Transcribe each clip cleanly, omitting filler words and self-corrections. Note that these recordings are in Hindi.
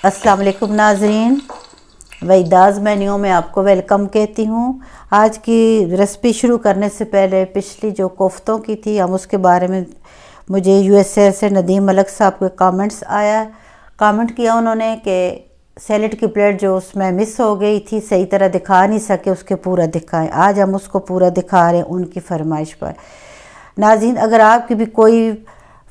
अस्सलाम वालेकुम नाज़रीन, वहीदाज़ मेन्यू में आपको वेलकम कहती हूँ। आज की रेसिपी शुरू करने से पहले पिछली जो कोफ्तों की थी हम उसके बारे में मुझे यूएसए से नदीम मलक साहब के कमेंट किया उन्होंने कि सैलेड की प्लेट जो उसमें मिस हो गई थी, सही तरह दिखा नहीं सके, उसके पूरा दिखाएं। आज हम उसको पूरा दिखा रहे हैं उनकी फरमाइश पर। नाज़रीन, अगर आपकी भी कोई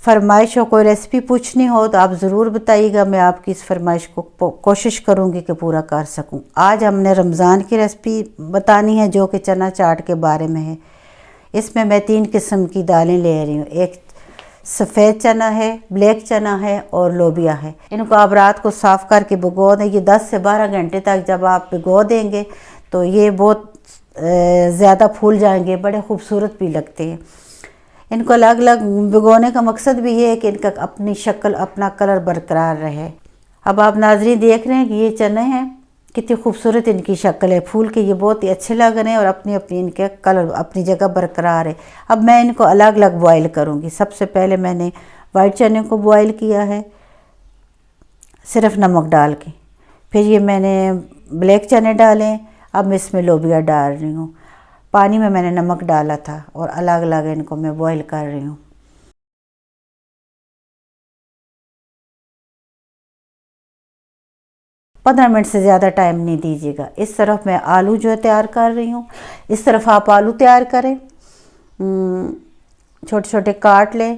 फरमाइश हो, कोई रेसिपी पूछनी हो तो आप ज़रूर बताइएगा। मैं आपकी इस फरमाइश को कोशिश करूँगी कि पूरा कर सकूँ। आज हमने रमज़ान की रेसिपी बतानी है जो कि चना चाट के बारे में है। इसमें मैं 3 किस्म की दालें ले रही हूँ। एक सफ़ेद चना है, ब्लैक चना है और लोबिया है। इनको आप रात को साफ़ करके भिगो दें। ये 10 से 12 घंटे तक जब आप भिगो देंगे तो ये बहुत ज़्यादा फूल जाएंगे, बड़े खूबसूरत भी लगते हैं। इनको अलग अलग भिगोने का मकसद भी ये है कि इनका अपनी शक्ल, अपना कलर बरकरार रहे। अब आप नाज़रीन देख रहे हैं कि ये चने हैं, कितनी खूबसूरत इनकी शक्ल है, फूल के ये बहुत ही अच्छे लग रहे हैं और अपनी अपनी इनके कलर अपनी जगह बरकरार है। अब मैं इनको अलग अलग बॉयल करूँगी। सबसे पहले मैंने वाइट चने को बॉयल किया है सिर्फ नमक डाल के। फिर ये मैंने ब्लैक चने डालें। अब मैं इसमें लोबिया डाल रही हूँ। पानी में मैंने नमक डाला था और अलग अलग इनको मैं बॉईल कर रही हूँ। पंद्रह मिनट से ज़्यादा टाइम नहीं दीजिएगा। इस तरफ मैं आलू जो है तैयार कर रही हूँ। इस तरफ आप आलू तैयार करें, छोटे छोटे काट लें।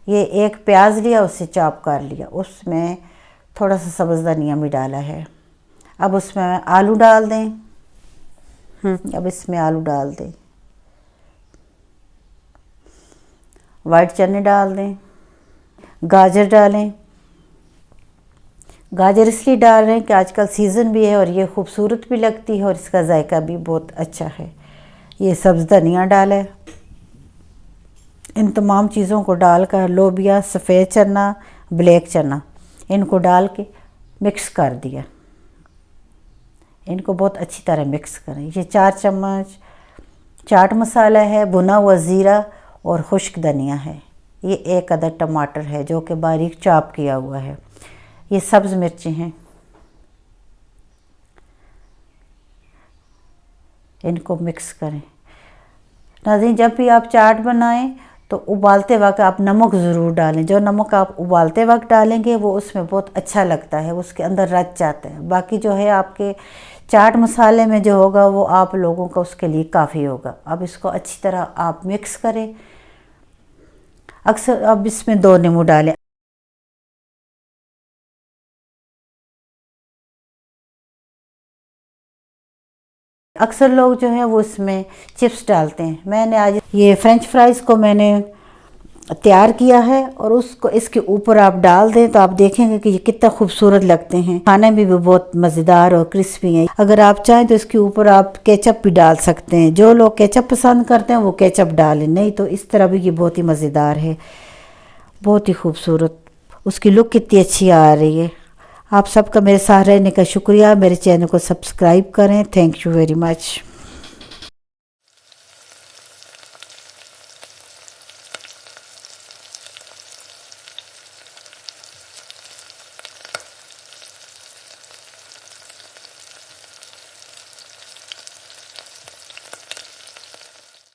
ये एक प्याज लिया, उससे चॉप कर लिया, उसमें थोड़ा सा सब्ज़ धनिया भी डाला है। अब उसमें आलू डाल दें। अब इसमें आलू डाल दें, वाइट चने डाल दें, गाजर डालें। गाजर इसलिए डाल रहे हैं कि आजकल सीज़न भी है और ये खूबसूरत भी लगती है और इसका जायका भी बहुत अच्छा है। ये सब्ज़ धनिया डालें। इन तमाम चीज़ों को डालकर लोबिया, सफ़ेद चना, ब्लैक चना, इनको डाल के मिक्स कर दिया। इनको बहुत अच्छी तरह मिक्स करें। ये 4 चम्मच चाट मसाला है, भुना हुआ ज़ीरा और खुश्क धनिया है। ये 1 अदद टमाटर है जो कि बारीक चॉप किया हुआ है। ये सब्ज़ मिर्चें हैं। इनको मिक्स करें। नाज़रीन, जब भी आप चाट बनाएं तो उबालते वक्त आप नमक ज़रूर डालें। जो नमक आप उबालते वक्त डालेंगे वो उसमें बहुत अच्छा लगता है, उसके अंदर रच जाता है। बाकी जो है आपके चाट मसाले में जो होगा वो आप लोगों का उसके लिए काफ़ी होगा। अब इसको अच्छी तरह आप मिक्स करें। अक्सर अब इसमें 2 नींबू डालें। अक्सर लोग जो है वो इसमें चिप्स डालते हैं। मैंने आज ये फ्रेंच फ्राइज़ को मैंने तैयार किया है और उसको इसके ऊपर आप डाल दें तो आप देखेंगे कि ये कितना खूबसूरत लगते हैं। खाने में भी बहुत मज़ेदार और क्रिस्पी हैं। अगर आप चाहें तो इसके ऊपर आप केचप भी डाल सकते हैं। जो लोग केचप पसंद करते हैं वो केचप डालें, नहीं तो इस तरह भी ये बहुत ही मज़ेदार है, बहुत ही खूबसूरत। उसकी लुक कितनी अच्छी आ रही है। आप सबका मेरे साथ रहने का शुक्रिया। मेरे चैनल को सब्सक्राइब करें। Thank you very much.